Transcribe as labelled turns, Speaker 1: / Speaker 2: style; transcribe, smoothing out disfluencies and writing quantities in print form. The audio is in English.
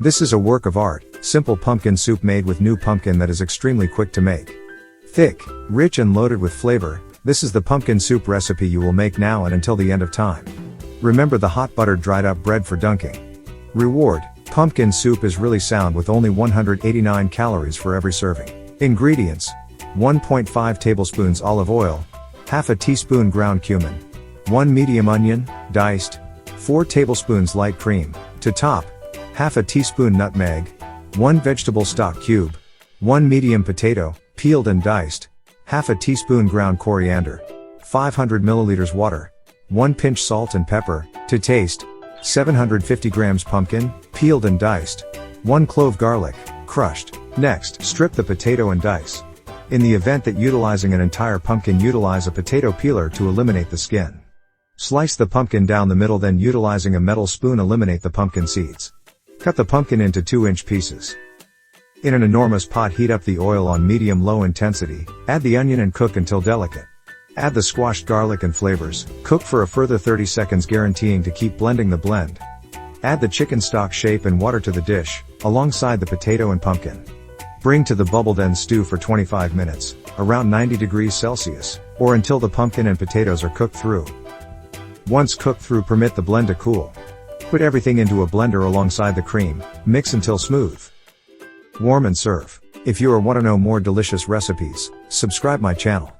Speaker 1: This is a work of art, simple pumpkin soup made with new pumpkin that is extremely quick to make. Thick, rich and loaded with flavor, this is the pumpkin soup recipe you will make now and until the end of time. Remember the hot buttered dried up bread for dunking. Reward, pumpkin soup is really sound with only 189 calories for every serving. Ingredients: 1.5 tablespoons olive oil, half a teaspoon ground cumin, 1 medium onion, diced, 4 tablespoons light cream, to top, half a teaspoon nutmeg, 1 vegetable stock cube, 1 medium potato, peeled and diced, half a teaspoon ground coriander, 500 milliliters water, 1 pinch salt and pepper, to taste, 750 grams pumpkin, peeled and diced, 1 clove garlic, crushed. Next, strip the potato and dice. In the event that utilizing an entire pumpkin, utilize a potato peeler to eliminate the skin. Slice the pumpkin down the middle, then utilizing a metal spoon eliminate the pumpkin seeds. Cut the pumpkin into 2-inch pieces. In an enormous pot, heat up the oil on medium-low intensity, add the onion and cook until delicate. Add the squashed garlic and flavors, cook for a further 30 seconds guaranteeing to keep blending the blend. Add the chicken stock, shape and water to the dish, alongside the potato and pumpkin. Bring to the bubble, then stew for 25 minutes, around 90 degrees Celsius, or until the pumpkin and potatoes are cooked through. Once cooked through, permit the blend to cool. Put everything into a blender alongside the cream, mix until smooth. Warm and serve. If you want to know more delicious recipes, subscribe my channel.